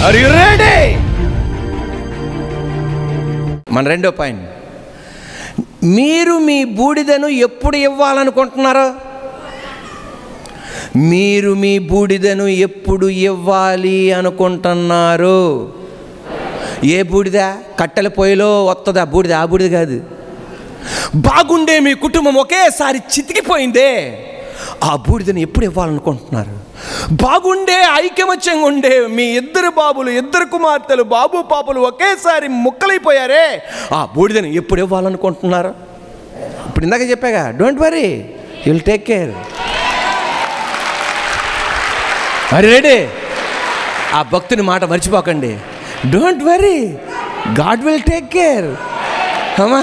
Are you ready? మన రెండో point, మీరు మీ బూడిదను ఎప్పుడు ఇవ్వాలనుకుంటున్నారు? మీరు మీ బూడిదను ఎప్పుడు ఇవ్వాలి అనుకుంటున్నారు? ఏ బూడిద? కట్టెల పొయ్యిలో వస్తుందా బూడిద? ఆ బూడిద కాదు. బాగుండే మీ కుటుంబం ఒకేసారి చితికిపోయిందే, ఆ బూడిదని ఎప్పుడు ఇవ్వాలనుకుంటున్నారు? బాగుండే ఐకమత్యంగా ఉండే మీ ఇద్దరు బాబులు, ఇద్దరు కుమార్తెలు, బాబు పాపలు ఒకేసారి ముక్కలైపోయారే, ఆ బూడిదని ఎప్పుడు ఇవ్వాలనుకుంటున్నారు? ఇప్పుడు ఇందాక చెప్పాగా, don't worry, you will take care. అరే రెడీ? ఆ భక్తుని మాట మర్చిపోకండి. Don't worry, God will take care. అమ్మా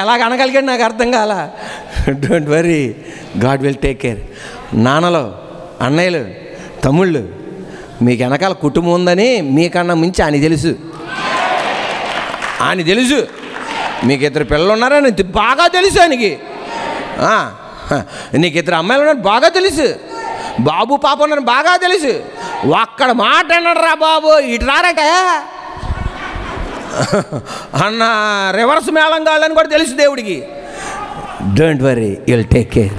ఎలాగ అనగలిగాడు నాకు అర్థం కాల. Don't worry, God will take care. నాన్నలు, అన్నయ్యలు, తమ్ముళ్ళు, మీకు వెనకాల కుటుంబం ఉందని మీకన్నా మించి ఆయన తెలుసు. ఆయన తెలుసు. మీకు ఇద్దరు పిల్లలు ఉన్నారని బాగా తెలుసు ఆయనకి. నీకు ఇద్దరు అమ్మాయిలు ఉన్నారని బాగా తెలుసు. బాబు పాప ఉన్నారని బాగా తెలుసు. ఒక్కడ మాట అన్నాడు రా బాబు ఇటు రారట అన్న రివర్స్ మేళం కావాలని కూడా తెలుసు దేవుడికి. Don't worry, you will take care.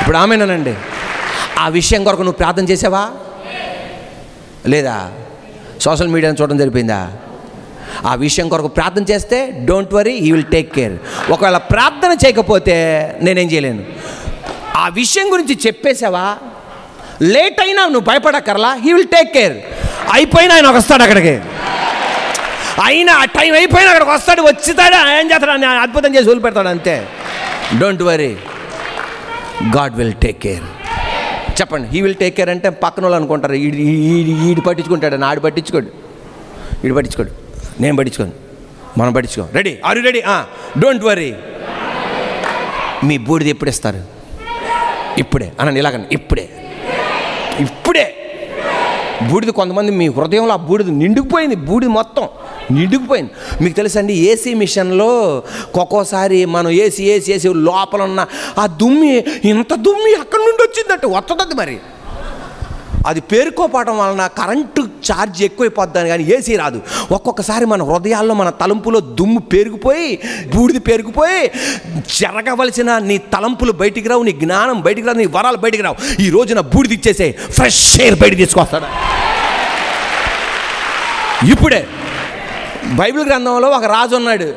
ఇప్పుడు ఆమెనండి, ఆ విషయం కొరకు నువ్వు ప్రార్థన చేసావా లేదా? సోషల్ మీడియాను చూడడం జరిపోయిందా? ఆ విషయం కొరకు ప్రార్థన చేస్తే don't worry, he will take care. ఒకవేళ ప్రార్థన చేయకపోతే నేనేం చేయలేను. ఆ విషయం గురించి చెప్పేసావా? లేట్ అయినా నువ్వు భయపడక్కర్లా, హీ విల్ టేక్ కేర్. అయిపోయినా ఆయన వస్తాడు అక్కడికి. అయినా ఆ టైం అయిపోయినా అక్కడికి వస్తాడు. వచ్చుతాడు, ఏం చేస్తాడు, అద్భుతం చేసి వదిలిపెడతాడు అంతే. Don't worry, God will take care. చెప్పండి, హీ విల్ టేక్ కేర్ అంటే పక్కన వాళ్ళు అనుకుంటారు ఈడు పట్టించుకుంటాడు, ఆడు పట్టించుకోడు, ఈడు పట్టించుకోడు, నేను పట్టించుకోను, మనం పట్టించుకో. Ready? Are you ready? Don't worry. మీ బూడిది ఎప్పుడు ఇస్తారు? ఇప్పుడే అనండి, ఇలాగండి, ఇప్పుడే. ఇప్పుడే బూడిది. కొంతమంది మీ హృదయంలో ఆ బూడిది నిండుకుపోయింది, బూడిది మొత్తం నిండుకుపోయింది. మీకు తెలుసండి, ఏసీ మిషన్లో ఒక్కోసారి మనం ఏసీ లోపల ఉన్న ఆ దుమ్మి, ఇంత దుమ్మి అక్కడి నుండి వచ్చిందంటే వస్తుంది. మరి అది పేరుకోపోవడం వలన కరెంటు ఛార్జ్ ఎక్కువైపోద్దని, కానీ ఏసీ రాదు. ఒక్కొక్కసారి మన హృదయాల్లో, మన తలంపులో దుమ్ము పేరుకుపోయి, బూడిది పేరుకుపోయి, జరగవలసిన నీ తలంపులు బయటికి రావు, నీ జ్ఞానం బయటికి రావు, నీ వరాలు బయటికి రావు. ఈ రోజున బూడిది ఇచ్చేసే, ఫ్రెష్ ఎయిర్ బయటికి తీసుకొస్తాడు. ఇప్పుడే బైబిల్ గ్రంథంలో ఒక రాజు ఉన్నాడు.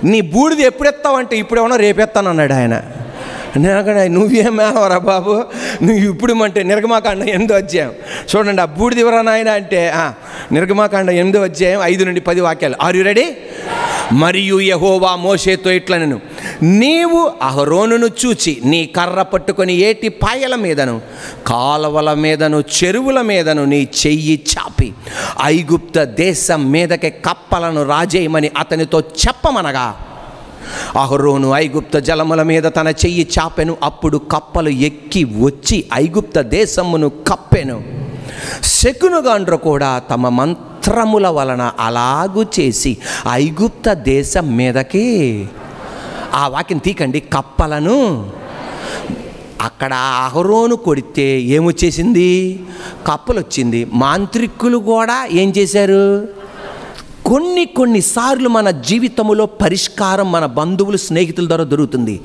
నీ బూడిది ఎప్పుడు ఎత్తావంటే ఇప్పుడేమన్నా రేపెత్తాను అన్నాడు ఆయన. నేను నువ్వేమేవరా బాబు, నువ్వు ఇప్పుడు అంటే నిర్గమాకాండం 8వ అధ్యాయం చూడండి. ఆ బూడిది ఎవరా నాయన అంటే నిర్గమాకాండం 8వ అధ్యాయం 5 నుండి 10 వాక్యాలు. Are you ready? మరియు యెహోవా మోషేతో ఇట్లనెను, నీవు అహరోనును చూచి నీ కర్ర పట్టుకొని ఏటి పాయల మీదను, కాలువల మీదను, చెరువుల మీదను నీ చెయ్యి చాపి ఐగుప్త దేశం మీదకి కప్పలను రాజేయమని అతనితో చెప్పమనగా, అహరోను ఐగుప్త జలముల మీద తన చెయ్యి చాపెను. అప్పుడు కప్పలు ఎక్కి వచ్చి ఐగుప్త దేశమును కప్పెను. శకునుగాండ్రు కూడా తమ మంత్రముల వలన అలాగు చేసి ఐగుప్త దేశం మీదకి, ఆ వాక్యం తీకండి, కప్పలను. అక్కడ అహరోను కొడితే ఏమొచ్చేసింది? కప్పలు వచ్చింది. మాంత్రికులు కూడా ఏం చేశారు? కొన్నిసార్లు మన జీవితంలో పరిష్కారం మన బంధువులు, స్నేహితుల ద్వారా దొరుకుతుంది.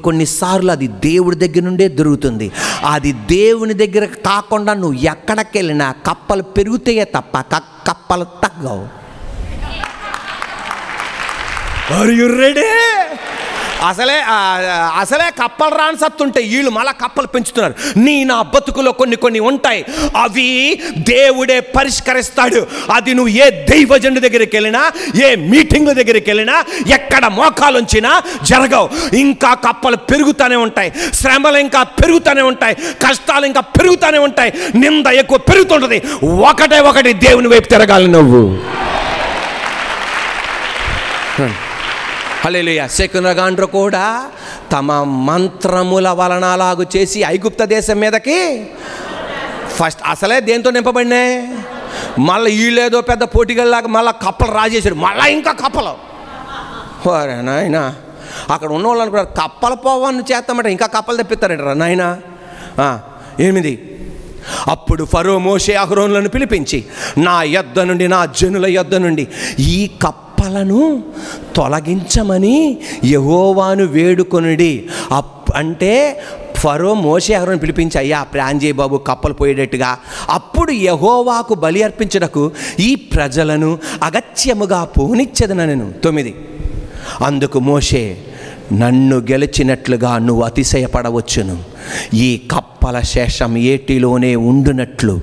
కొన్నిసార్లు అది దేవుడి దగ్గర నుండే దొరుకుతుంది. అది దేవుని దగ్గర కాకుండా నువ్వు ఎక్కడికి వెళ్ళినా కప్పలు పెరుగుతాయే తప్ప కప్పలు తగ్గవు. Are you ready? అసలే కప్పలు రాని సత్తుంటాయి, వీళ్ళు మళ్ళా కప్పలు పెంచుతున్నారు. నా బతుకులో కొన్ని ఉంటాయి, అవి దేవుడే పరిష్కరిస్తాడు. అది నువ్వు ఏ దైవజనుడి దగ్గరికి వెళ్ళినా, ఏ మీటింగ్ దగ్గరికి వెళ్ళినా, ఎక్కడ మోకాలుంచినా జరగవు. ఇంకా కప్పలు పెరుగుతూనే ఉంటాయి, శ్రమలు ఇంకా పెరుగుతూనే ఉంటాయి, కష్టాలు ఇంకా పెరుగుతూనే ఉంటాయి, నింద ఎక్కువ పెరుగుతుంటుంది. ఒకటి దేవుని వైపు తిరగాలి నువ్వు. హల్లెలూయా. శకునగాండ్రు కూడా తమ మంత్రముల వలన అలాగు చేసి ఐగుప్త దేశం మీదకి ఫస్ట్ అసలే దేంతో నింపబడినాయి, మళ్ళీ వీళ్ళేదో పెద్ద పోటీగల్లాగా మళ్ళీ కప్పలు రాజేశారు, మళ్ళీ ఇంకా కప్పలు. ఓరే నాయన, అక్కడ ఉన్న వాళ్ళు అనుకున్నారు కప్పల పోవాన్ని చేస్తామంటే ఇంకా కప్పలు తెప్పిస్తారంటారా నాయన. 8 అప్పుడు ఫరో మోషే అహరోనులను పిలిపించి, నా యొద్ద నుండి, నా జనుల యొద్ద నుండి ఈ కప్పలను తొలగించమని యెహోవాను వేడుకొనుడి. అంటే ఫరో మోషే అహరోను పిలిపించి, అయ్యా ప్లాన్ చేయి బాబు కప్పలు పోయేటట్టుగా. అప్పుడు యెహోవాకు బలి అర్పించుటకు ఈ ప్రజలను అగత్యముగా పోనిచ్చెదనెను. 9. అందుకు మోషే, నన్ను గెలిచినట్లుగా నువ్వు అతిశయపడవచ్చును. ఈ కప్పల శేషం ఏటిలోనే ఉండునట్లు,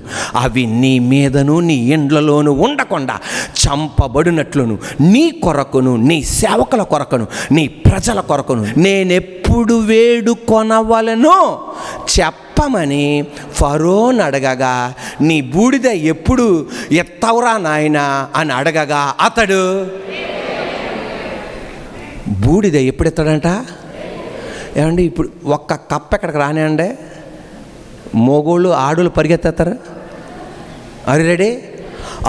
అవి నీ మీదను నీ ఇండ్లలోను ఉండకుండా చంపబడినట్లును, నీ కొరకును, నీ సేవకుల కొరకును, నీ ప్రజల కొరకును నేనెప్పుడు వేడుకొనవలెనో చెప్పమని ఫరోను అడగగా, నీ బూడిద ఎప్పుడు ఎత్తవరా నాయనా అని అడగగా, అతడు బూడిద ఎప్పుడు ఎత్తాడంట? ఏమండి, ఇప్పుడు ఒక్క కప్ప ఎక్కడికి రానివ్వండి, మోగోళ్ళు ఆడోళ్ళు పరిగెత్తేస్తారు. అరే రెడీ.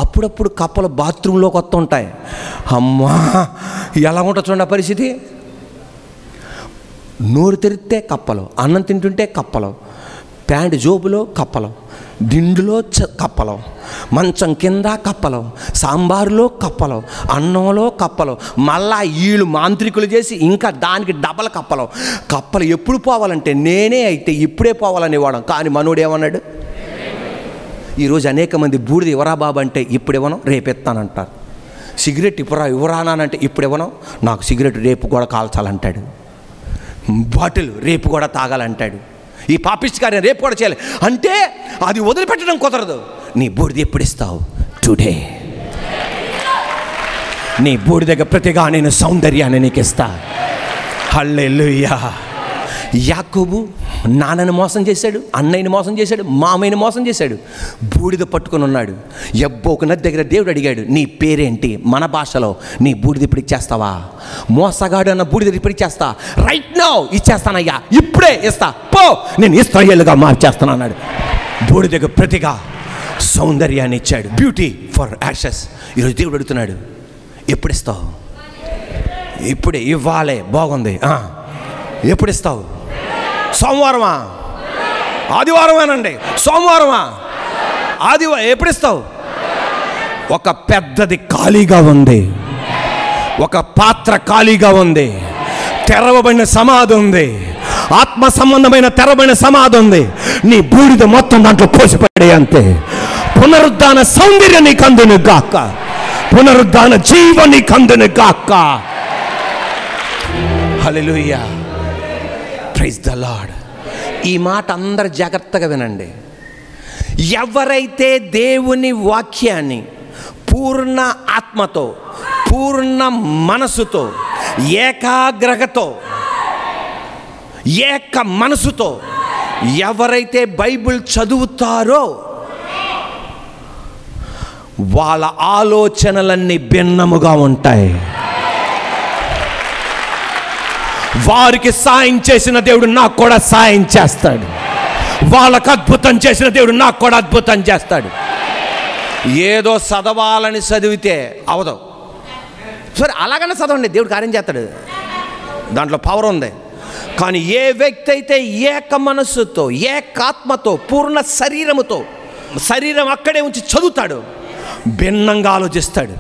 అప్పుడప్పుడు కప్పలు బాత్రూంలోకి వస్తుంటాయి. అమ్మా ఎలా ఉంటుంది చూడండి పరిస్థితి. నోరు తెరిస్తే కప్పలు, అన్నం తింటుంటే కప్పలు, ప్యాంటు జోబులో కప్పలు, దిండులో కప్పలు, మంచం కింద కప్పలు, సాంబారులో కప్పలు, అన్నంలో కప్పలు, మళ్ళా వీళ్ళు మాంత్రికులు చేసి ఇంకా దానికి డబల్ కప్పలు. కప్పలు ఎప్పుడు పోవాలంటే నేనే అయితే ఇప్పుడే పోవాలనేవాడు. కానీ మనోడు ఏమన్నాడు? ఈరోజు అనేక మంది బూడిద ఇవ్వరా బాబు అంటే ఇప్పుడు ఇవ్వను, రేపు ఎత్తానంటారు. సిగరెట్ ఇవ్వరానంటే ఇప్పుడు ఇవ్వను, నాకు సిగరెట్ రేపు కూడా కాల్చాలంటాడు. బాటిల్ రేపు కూడా తాగాలంటాడు. ఈ పాపిస్ట్ కార్యం రేపు కూడా చేయాలి అంటే అది వదిలిపెట్టడం కుదరదు. నీ బూడిద ఎప్పుడు ఇస్తావు? టుడే. నీ బూడిదగా ప్రతిగా నేను సౌందర్యాన్ని నీకు ఇస్తా. హల్లెలూయా. యాకోబు నాన్నని మోసం చేశాడు, అన్నయ్యని మోసం చేశాడు, మామయ్యని మోసం చేశాడు, బూడిద పట్టుకుని ఉన్నాడు. యబ్బోకు నది దగ్గర దేవుడు అడిగాడు, నీ పేరేంటి? మన భాషలో నీ బూడిద ఇప్పుడు ఇచ్చేస్తావా? మోసగాడు అన్న బూడిద ఇప్పుడు ఇచ్చేస్తా. రైట్ నౌ ఇచ్చేస్తానయ్యా, ఇప్పుడే ఇస్తా, పో, నేను ఇశ్రాయేలుగా మార్చేస్తాను అన్నాడు. బూడిదకు ప్రతిగా సౌందర్యాన్ని ఇచ్చాడు. Beauty for Ashes. ఈరోజు దేవుడు అడుగుతున్నాడు, ఎప్పుడు ఇస్తావు? ఇప్పుడే ఇవ్వాలే. బాగుంది. ఎప్పుడు ఇస్తావు? సోమవారమా? ఆదివారమేనండి. సోమవారమా? ఆదివారం. ఎప్పుడు ఇస్తావు? ఒక పెద్దది ఖాళీగా ఉంది, ఒక పాత్ర ఖాళీగా ఉంది, తెరవబడిన సమాధి ఉంది, ఆత్మ సంబంధమైన తెరవబడిన సమాధి ఉంది. నీ బూడిద మొత్తం దాంట్లో పోసిపడే అంతే. పునరుద్ధాన సౌందర్యం నీకు అందును గాక, పునరుద్ధాన జీవం నీకు అందును గాక. హల్లెలూయా. Praise the lord. ఈ మాట అందరు జాగ్రత్తగా వినండి. ఎవరైతే దేవుని వాక్యాన్ని పూర్ణ ఆత్మతో, పూర్ణ మనసుతో, ఏకాగ్రతతో, ఏక మనసుతో ఎవరైతే బైబిల్ చదువుతారో వాళ్ళ ఆలోచనలన్నీ భిన్నముగా ఉంటాయి. వారికి సాయం చేసిన దేవుడు నాకు కూడా సాయం చేస్తాడు. వాళ్ళకు అద్భుతం చేసిన దేవుడు నాకు కూడా అద్భుతం చేస్తాడు. ఏదో చదవాలని చదివితే అవదు. సరే అలాగనే చదవండి, దేవుడు కార్యం చేస్తాడు, దాంట్లో పవర్ ఉంది. కానీ ఏ వ్యక్తి అయితే ఏక మనస్సుతో, ఏకాత్మతో, పూర్ణ శరీరముతో, శరీరం అక్కడే ఉంచి చదువుతాడు, భిన్నంగా ఆలోచిస్తాడు,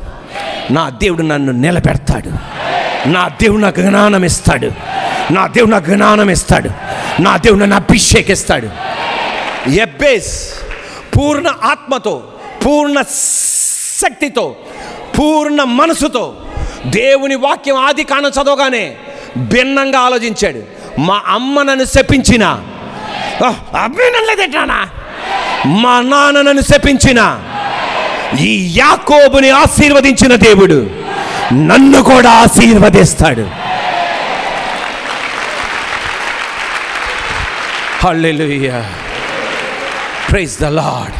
నా దేవుడు నన్ను నిలబెడతాడు, నా దేవుడు నాకు జ్ఞానం ఇస్తాడు, నా దేవుడు నాకు జ్ఞానం ఇస్తాడు, నా దేవుడు నన్ను అభిషేకిస్తాడు. ఎబ్బేస్ పూర్ణ ఆత్మతో, పూర్ణ శక్తితో, పూర్ణ మనసుతో దేవుని వాక్యం ఆది కాండం చదవగానే భిన్నంగా ఆలోచించాడు. మా అమ్మ నన్ను శపించిన, అభినలేదేటానా, మా నాన్న నన్ను శపించిన, ఈ యాకోబుని ఆశీర్వదించిన దేవుడు నన్ను కూడా ఆశీర్వదిస్తాడు. హల్లెలూయా. Praise the lord.